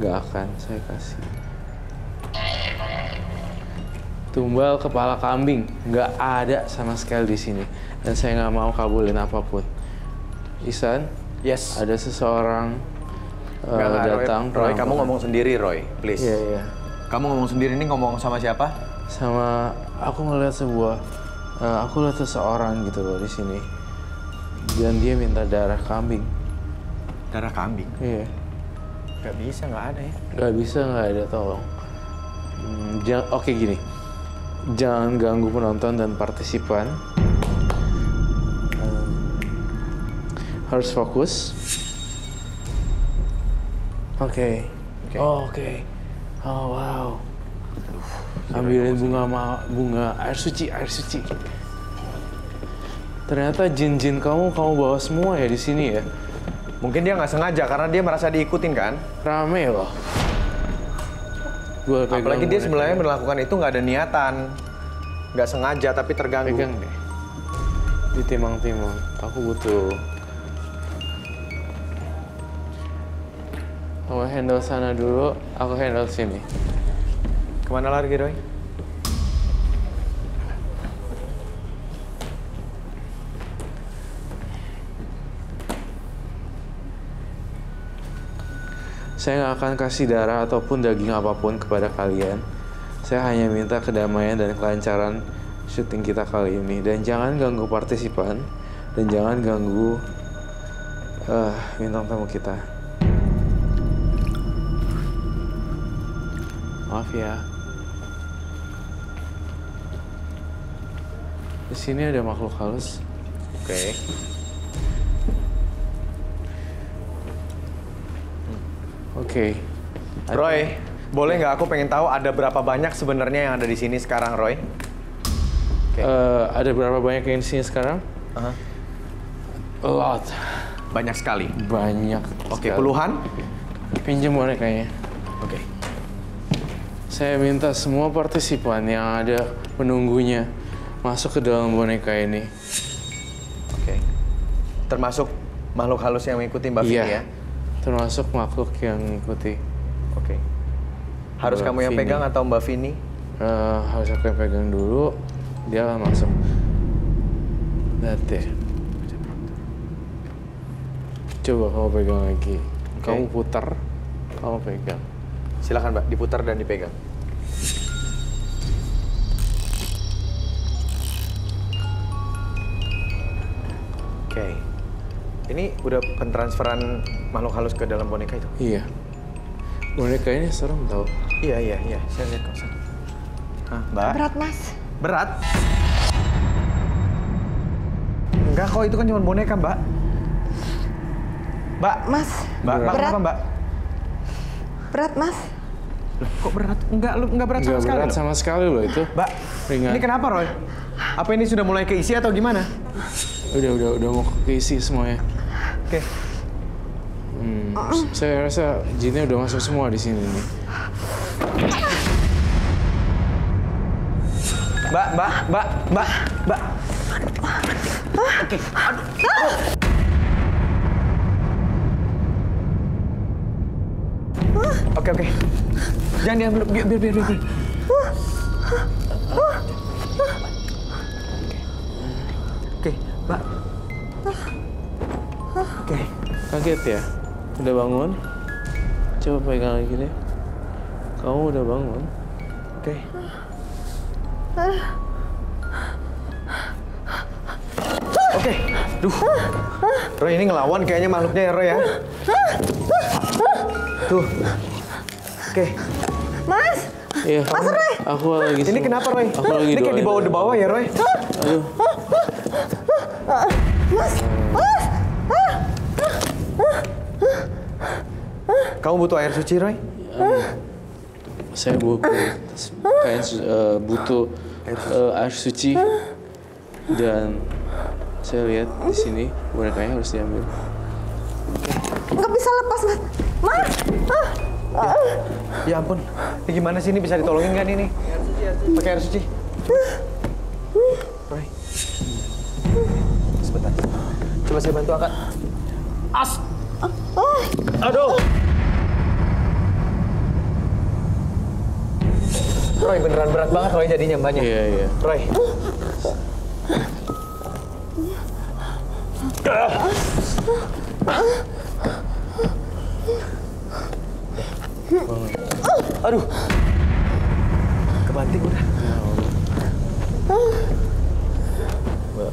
Nggak akan saya kasih. Tumbal kepala kambing nggak ada sama sekali di sini, dan saya nggak mau kabulin apapun. Ihsan, Yes. ada seseorang datang. Roy, kamu ngomong sendiri, Roy, please. Iya, iya. Kamu ngomong sendiri nih, ngomong sama siapa? Sama aku ngeliat aku lihat seseorang gitu loh di sini, dan dia minta darah kambing. Darah kambing? Iya. Gak bisa, nggak ada ya? Nggak bisa, nggak ada, tolong. Oke, gini. Jangan ganggu penonton dan partisipan. Harus fokus. Oke. Oke. Oh, wow. Ambilin bunga air suci. Ternyata jin-jin kamu bawa semua ya di sini ya? Mungkin dia nggak sengaja karena dia merasa diikutin kan? Rame loh. Apalagi dia sebenarnya melakukan itu nggak ada niatan, nggak sengaja tapi terganggu. Pegang deh. Ditimang-timang. Aku butuh. Kamu handle sana dulu, aku handle sini. Kemana lagi, Roy? Saya nggak akan kasih darah ataupun daging apapun kepada kalian. Saya hanya minta kedamaian dan kelancaran syuting kita kali ini. Dan jangan ganggu partisipan. Dan jangan ganggu bintang tamu kita. Maaf ya. Di sini ada makhluk halus. Oke. Oke. Roy, boleh nggak aku pengen tahu ada berapa banyak sebenarnya yang ada di sini sekarang, Roy? Ada berapa banyak yang di sini sekarang? A lot. Banyak sekali. Banyak. Oke, sekali. puluhan? Pinjam bonekanya. Oke. Saya minta semua partisipan yang ada penunggunya masuk ke dalam boneka ini. Oke. Termasuk makhluk halus yang mengikuti Mbak Vini Iya. ya? Termasuk makhluk yang mengikuti. Oke. Harus Mbak kamu yang Vini. pegang atau Mbak Vini? Harus aku yang pegang dulu. Dia akan masuk. Lihat deh. Coba kamu pegang lagi. Kamu putar, kamu pegang. Silakan Mbak, diputar dan dipegang. Oke. Ini udah pentransferan makhluk halus ke dalam boneka itu? Iya. Boneka ini serem tau. Iya. Saya lihat kok. Mbak? Berat, Mas. Berat? Enggak kok, itu kan cuma boneka, Mbak. Mbak? Mas. Mbak, Berat. kenapa, Mbak? Berat, Mas. Loh, kok berat? Enggak berat sama Nggak sekali berat loh. sama sekali loh itu. Mbak, Ringan. ini kenapa, Roy? Apa ini sudah mulai keisi atau gimana? Udah mau keisi semuanya. Oke. Saya rasa jinnya udah masuk semua di sini nih. Mbak. Oke, aduh. Oke. Jangan diambil, biar. Oke, Mbak. Oke. Kaget ya? Udah bangun? Coba pegang lagi deh. Kamu udah bangun? Oke. Oke. Duh. Roy, ini ngelawan kayaknya makhluknya ya, Roy ya. Tuh. Oke. Mas. Iya. Aku lagi. Ini kenapa, Roy? Aku lagi Ini kayak di bawah ya, Roy? Aduh. Mas. Kamu butuh air suci, Roy? Saya butuh air suci, dan saya lihat di sini bonekanya harus diambil. Nggak bisa lepas, Mas. Ya ampun, ini gimana sih, ini bisa ditolongin nggak nih? Pakai air suci. Roy. Sebentar. Coba saya bantu angkat. Aduh. Roy, beneran berat banget Roy jadinya mbaknya. Iya, iya. Roy. Aduh. Kebanting udah.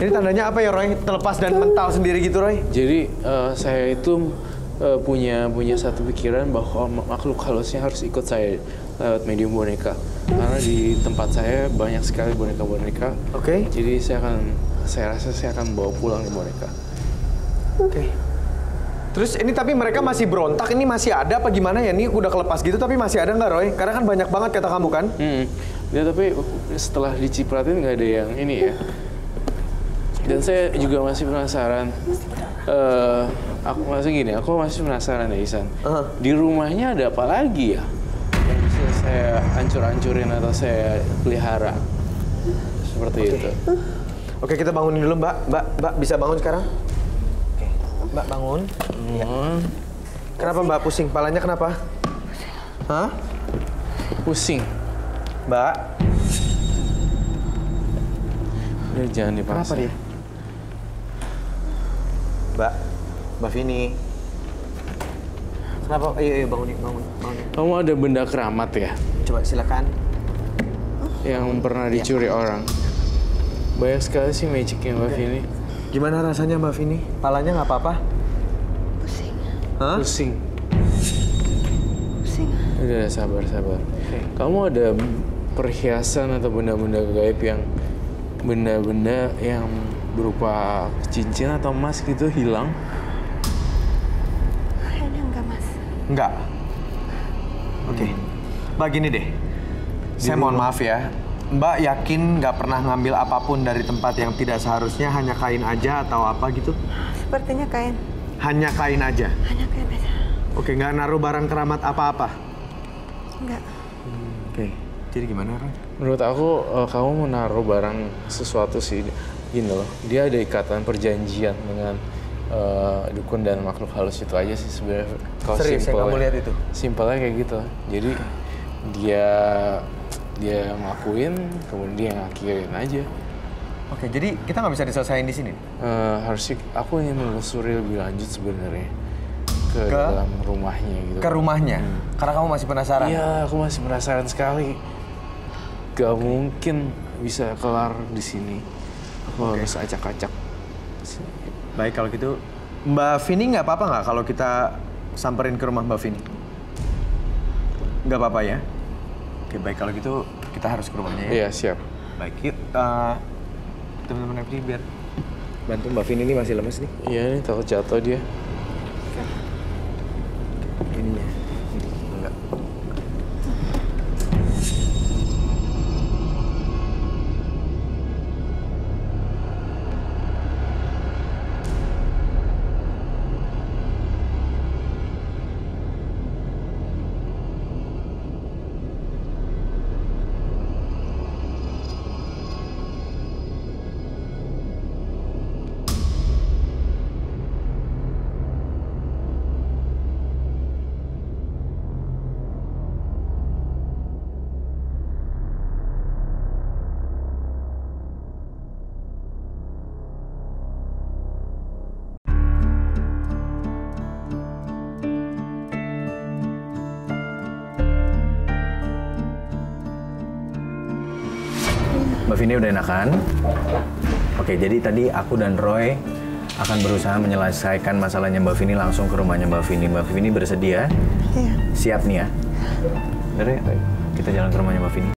Ini tandanya apa ya Roy? Terlepas dan mental sendiri gitu Roy? Jadi saya itu punya satu pikiran bahwa makhluk halusnya harus ikut saya lewat medium boneka. Karena di tempat saya banyak sekali boneka-boneka. Oke. Jadi saya rasa saya akan bawa pulang nih boneka. Oke. Terus ini tapi mereka masih berontak, ini masih ada apa gimana ya? Ini udah kelepas gitu tapi masih ada nggak Roy? Karena kan banyak banget kata kamu kan? Ya tapi setelah dicipratin nggak ada yang ini ya. Dan saya juga masih penasaran. Aku masih penasaran ya Isan. Di rumahnya ada apa lagi ya? Yang bisa saya hancur-hancurin atau saya pelihara. Seperti itu. Oke, kita bangunin dulu Mbak. Mbak bisa bangun sekarang? Oke, Mbak bangun. Ya. Kenapa Mbak pusing? Palanya kenapa? Hah? Pusing. Mbak? Udah jangan dipaksa. Kenapa dia? Mbak Vini. Kenapa? Iya, bangunin. Kamu ada benda keramat ya? Coba silakan. Yang pernah dicuri orang. Banyak sekali sih magicnya Mbak Vini. Gimana rasanya Mbak Vini? Palanya nggak apa-apa? Pusing. Hah? Pusing. Pusing. Udah sabar. Kamu ada perhiasan atau benda-benda gaib yang benda-benda yang berupa cincin atau emas gitu hilang? Kayaknya enggak, Mas. Enggak. Oke. Mbak gini deh. Saya mohon maaf ya. Mbak yakin nggak pernah ngambil apapun dari tempat yang tidak seharusnya, hanya kain aja atau apa gitu? Sepertinya kain. Hanya kain aja? Hanya kain aja. Oke, nggak naruh barang keramat apa-apa? Enggak. Oke. Jadi gimana, Ron? Menurut aku kamu menaruh barang sesuatu sih gini loh. Dia ada ikatan perjanjian dengan dukun dan makhluk halus itu aja sih sebenarnya. Serius ya, kamu lihat itu? Simpelnya kayak gitu. Jadi dia ngakuin, kemudian dia ngakhirin aja. Oke, jadi kita nggak bisa diselesain di sini? Harusnya aku ingin menelusuri lebih lanjut sebenarnya ke dalam rumahnya gitu. Ke rumahnya? Karena kamu masih penasaran? Iya, aku masih penasaran sekali. Gak mungkin bisa kelar di sini. Aku harus acak-acak. Baik, kalau gitu Mbak Vini nggak apa-apa nggak kalau kita samperin ke rumah Mbak Vini? Nggak apa-apa ya? Oke, baik kalau gitu kita harus ke rumahnya ya? Iya, siap. Baik, yuk. Teman-teman FD biar bantu Mbak Vini, ini masih lemes nih. Iya, nih takut jatuh dia. Ininya. Enggak. Mbak Vini udah enakan? Oke, jadi tadi aku dan Roy akan berusaha menyelesaikan masalahnya Mbak Vini langsung ke rumahnya Mbak Vini. Mbak Vini bersedia? Iya. Siap nih ya? Udah deh, kita jalan ke rumahnya Mbak Vini.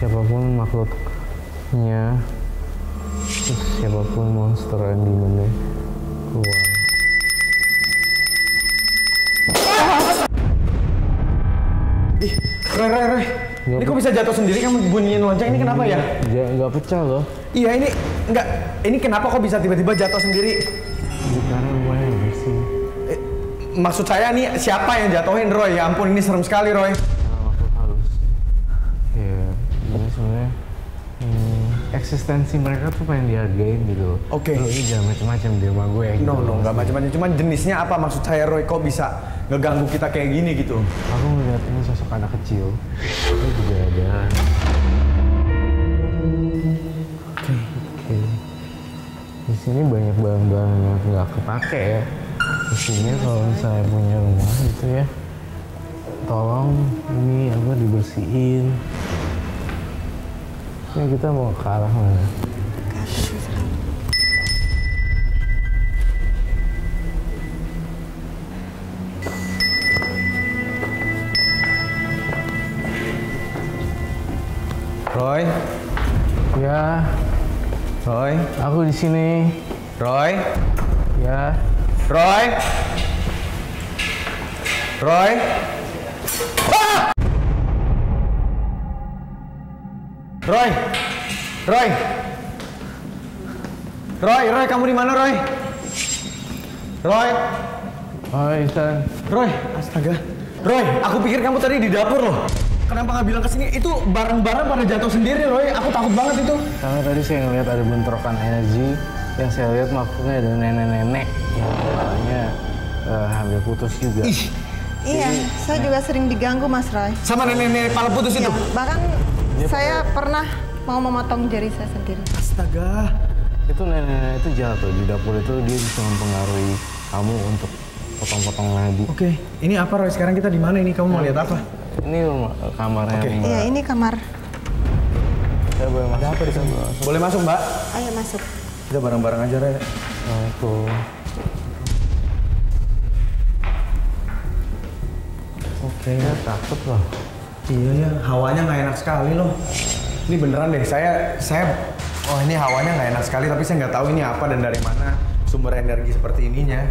siapapun makhluknya, terus siapapun monster yang dimana keluar. Ih, Roy. Ini kok bisa jatuh sendiri? Kamu bunyiin lonceng ini kenapa ya? Nggak pecah loh. Iya ini enggak. Ini kenapa kok bisa tiba-tiba jatuh sendiri? Karena rumahnya bersih. Maksud saya nih siapa yang jatuhin Roy? Ya ampun ini serem sekali Roy. Makhluk halus. Ya, ini sebenarnya eksistensi mereka tuh pengen dihargain gitu. Oke. Lo ini jangan macam-macam di rumah gue ya gitu. No, nggak macam-macam. Cuman jenisnya apa maksud saya Roy? Kok bisa ngeganggu kita kayak gini gitu? Aku ngeliat ini sosok anak kecil. Ini juga ada. Oke. Di sini banyak barang-barang yang nggak kepake ya. Di sini kalau misalnya punya rumah gitu ya, tolong ini apa dibersihin. Ini kita mau ke arah mana? Roy, Ya, Roy, aku di sini. Roy, Ya, Roy, Roy. Ah! Roy, kamu di mana Roy? Roy, oh Ihsan. Roy, astaga. Roy, aku pikir kamu tadi di dapur loh. Kenapa nggak bilang kesini? Itu barang-barang pada jatuh sendiri Roy. Aku takut banget itu. Karena tadi saya ngeliat ada bentrokan energi yang saya lihat makhluknya ada nenek-nenek yang kepalanya hampir putus juga. Iya, saya juga sering diganggu Mas Roy. Sama nenek-nenek kepala putus itu. Bahkan saya pernah mau memotong jari saya sendiri. Astaga. Itu nenek-nenek itu jahat tuh di dapur itu, dia bisa mempengaruhi kamu untuk potong-potong nadi. Oke, ini apa Roy? Sekarang kita di mana ini? Kamu mau lihat apa? Ini rumah, kamarnya Oke. Mbak. Iya, ini kamar. Saya boleh masuk? Ada apa di sana? Boleh masuk Mbak? Ayo masuk. Kita bareng-bareng aja Roy. Assalamualaikum. Oke. Ya takut loh. Iya ya, hawanya nggak enak sekali loh. Ini beneran deh, oh ini hawanya nggak enak sekali, tapi saya nggak tahu ini apa dan dari mana sumber energi seperti ininya.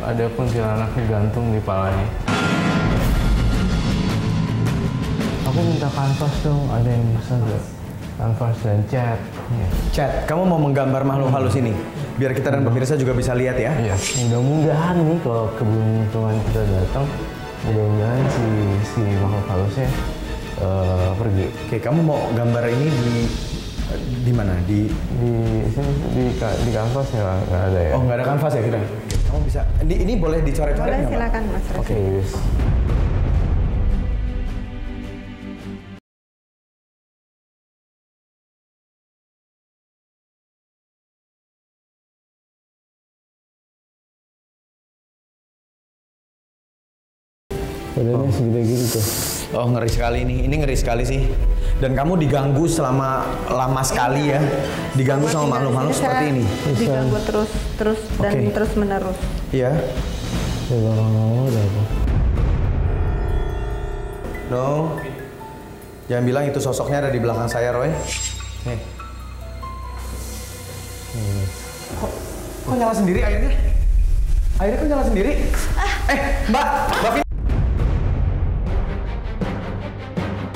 Ada kuntilanak gantung di palanya. Aku minta kanvas dong, ada yang bisa nggak? Kanvas dan cat. Ya. Chat, kamu mau menggambar makhluk halus ini? Biar kita dan pemirsa juga bisa lihat ya. Iya. Mudah-mudahan nih kalau keberuntungan kita datang, mudah-mudahan si makhluk halusnya pergi. Oke, kamu mau gambar ini di mana? Di sini di kanvas ya nggak ada ya. Oh, nggak ada kanvas ya kita? Kamu bisa, ini boleh dicoret-coret Boleh, nggak, Pak? silakan Mas Roy. Oke, yes. Badannya segede gitu tuh. Oh, ngeri sekali ini ngeri sekali sih. Dan kamu diganggu selama lama sekali ya. Diganggu sama makhluk-makhluk seperti ini. Diganggu terus dan Oke. terus menerus. Iya. Ya lama-lama udah apa? No. Jangan bilang itu sosoknya ada di belakang saya, Roy. Nih. Kok nyala sendiri airnya? Airnya kok nyala sendiri? Mbak Vini.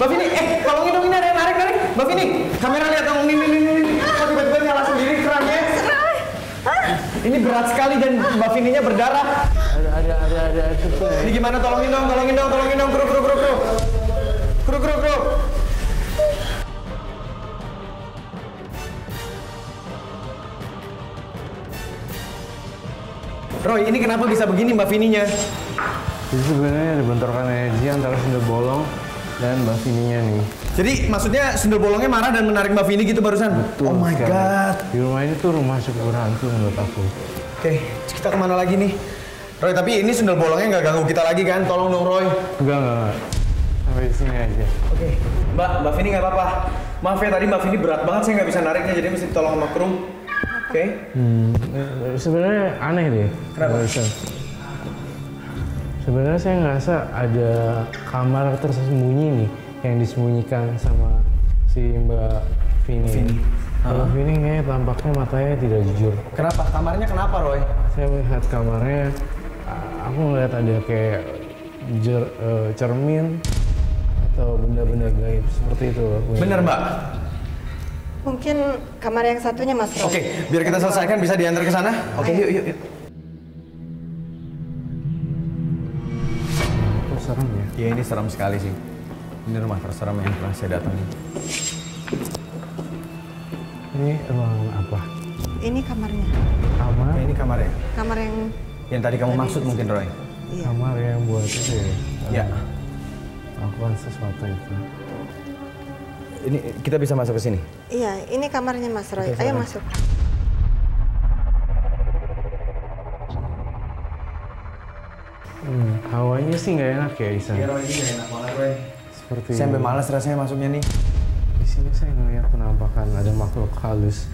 Mbak Vini, tolongin dong, ini ada yang narik. Mbak Vini, kamera lihat dong, ini. Kok tiba-tiba nyala sendiri kerannya? Ini berat sekali dan Mbak Vininya berdarah. Ada itu ya. Ini gimana? Tolongin dong, kru. Roy, ini kenapa bisa begini Mbak Vininya? Jadi sebenarnya ada bentrokan energi antara sundel bolong dan Mbak Vininya nih. Jadi maksudnya sundel bolongnya marah dan menarik Mbak Vini gitu barusan? Betul Oh my sekali. god. Di rumah ini tuh rumah cukup berhantu menurut aku. Oke, kita kemana lagi nih? Roy, tapi ini sundel bolongnya nggak ganggu kita lagi kan? Tolong dong Roy. Enggak. Sampai di sini aja. Oke, Mbak Vini nggak apa-apa. Maaf ya tadi Mbak Vini berat banget, saya nggak bisa nariknya, jadi mesti tolong sama kru. Oke. Sebenarnya aneh deh. Kenapa? Barusan. Sebenarnya saya ngerasa ada kamar tersembunyi nih yang disembunyikan sama si Mbak Vini. Mbak Vini kayaknya tampaknya matanya tidak jujur. Kenapa? Kamarnya kenapa, Roy? Saya melihat kamarnya, aku ngeliat ada kayak cermin atau benda-benda gaib seperti itu. Bener, Mbak? Mungkin kamar yang satunya Mas Roy. Oke, biar kita selesaikan bisa diantar ke sana. Oke, yuk. Kok serem ya? Ya ini serem sekali sih. Ini rumah terserem yang pernah saya datangi. Ini ruangan apa? Ini kamarnya. Kamar? Ini kamarnya. Kamar Yang tadi kamu maksud mungkin, Roy? iya. Kamar yang buat itu ya? Ya. Melakukan sesuatu itu. Ini kita bisa masuk ke sini. Iya, ini kamarnya Mas Roy. Oke, Ayo silakan. masuk. Hawanya sih nggak enak ya di sana. Roy, ini enak banget, Roy. Seperti Saya sampai malas rasanya masuknya nih. di sini saya ngelihat penampakan ada makhluk halus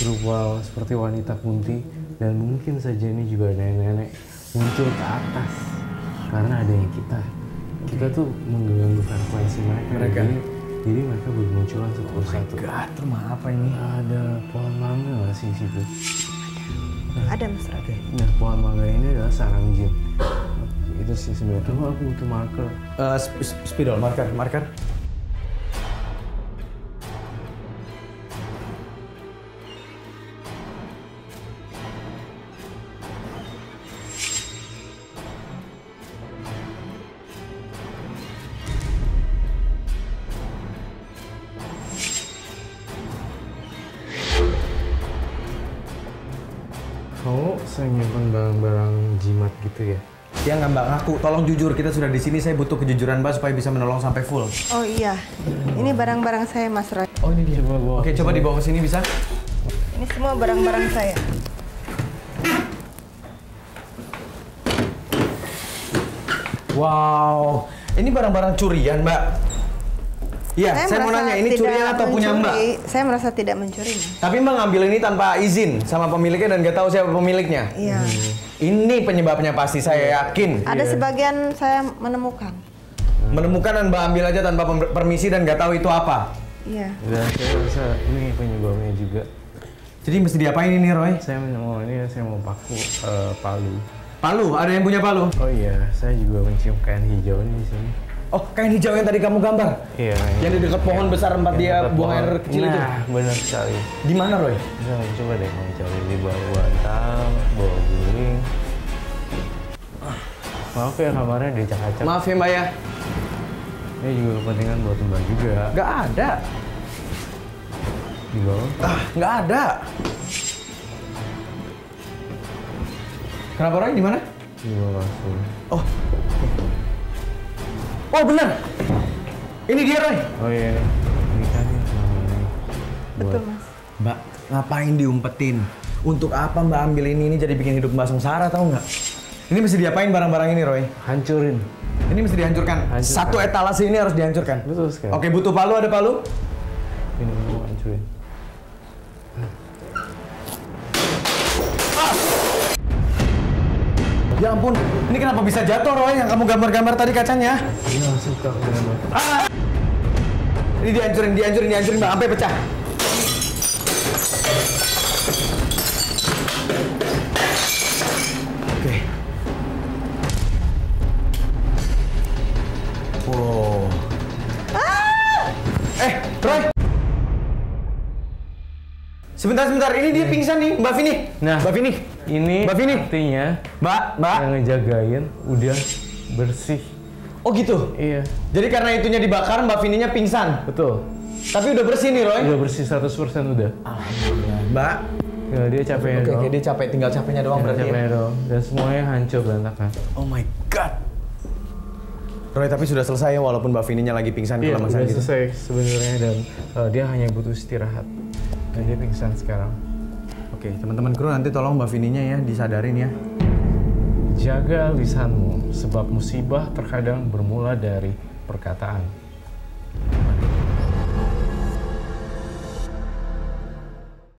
berupa seperti wanita kunti dan mungkin saja ini juga nenek-nenek muncul ke atas karena ada yang kita tuh mengganggu frekuensi mereka. Jadi mereka bermunculan satu persatu. God, rumah apa ini? Ada pohon mangga nggak sih di situ? Ada Mas Roy. Nah, pohon mangga ini adalah sarang jin. Itu sih sebenarnya. Tuh aku butuh marker. Spidol, marker. Kamu saya nyimpan barang-barang jimat gitu ya? Ya nggak Mbak, ngaku. Tolong jujur, kita sudah di sini. Saya butuh kejujuran Mbak supaya bisa menolong sampai full. Oh iya. Ini barang-barang saya Mas Roy. Oh ini dia. Coba bawa. Oke, coba dibawa ke sini bisa? Ini semua barang-barang saya. Wow, ini barang-barang curian Mbak. Iya, saya mau merasa nanya, ini tidak curian atau punya Mbak? mencuri. Saya merasa tidak mencuri, Mas. Tapi Mbak ngambil ini tanpa izin sama pemiliknya dan nggak tahu siapa pemiliknya. Iya. Ini penyebabnya pasti, saya yakin. Ada sebagian saya menemukan. Menemukan dan Mbak ambil aja tanpa permisi dan nggak tahu itu apa. Iya. Dan saya rasa ini penyebabnya juga. Jadi mesti diapain ini Roy? Saya mau paku palu. Palu, ada yang punya palu? Oh iya, saya juga mencium kain hijau ini di sini. Oh, kain hijau yang tadi kamu gambar? Iya. Yang di dekat pohon besar tempat dia dekat buang pohon. air kecil itu? Nah, benar sekali. Di mana Roy? Bisa coba deh kamu cari di bawah bantal, bawah guling. Maaf ya kamarnya dicak-acak. Maaf ya Mbak ya. Ini juga kepentingan buat Mbak juga. Nggak ada. Di bawah. Nggak ada. Kenapa Roy? Di mana? Di bawah kasur. Oh. Oh benar. Ini dia Roy. Oh iya, ini kan namanya. Betul, Mas. Mbak, ngapain diumpetin? Untuk apa Mbak ambil ini? Ini jadi bikin hidup Mbak sengsara, tahu nggak? Ini mesti diapain barang-barang ini, Roy? Hancurin. Ini mesti dihancurkan. Hancurkan. Satu etalase ini harus dihancurkan. Betul sekali. Oke, butuh palu, ada palu? Ini mau hancurin. Ya ampun, ini kenapa bisa jatuh, Roy? Yang kamu gambar-gambar tadi kacanya? Ini nggak suka dengan Ini dihancurin, Mbak, sampai pecah. Oke. Wow. Roy. Sebentar. Ini dia pingsan nih, Mbak Vini. Nah, Mbak Vini. Ini Mbak Vini. artinya Mbak. yang ngejagain udah bersih. Oh gitu? Iya, Jadi karena itunya dibakar, Mbak Vininya pingsan. betul. Tapi udah bersih nih, Roy. Udah bersih 100% udah. Alhamdulillah. Mbak. Ya, dia capeknya Oke, doang. dia capek. Tinggal capeknya doang berarti ya? Capeknya doang. Dan semuanya hancur berantakan. Oh my God. Roy, tapi sudah selesai ya walaupun Mbak Vininya lagi pingsan Iya, kelemasan udah gitu. selesai sebenarnya dan dia hanya butuh istirahat. Dan dia pingsan sekarang. Oke, teman-teman kru nanti tolong Mbak Vininya ya disadarin ya. Jaga lisanmu, sebab musibah terkadang bermula dari perkataan.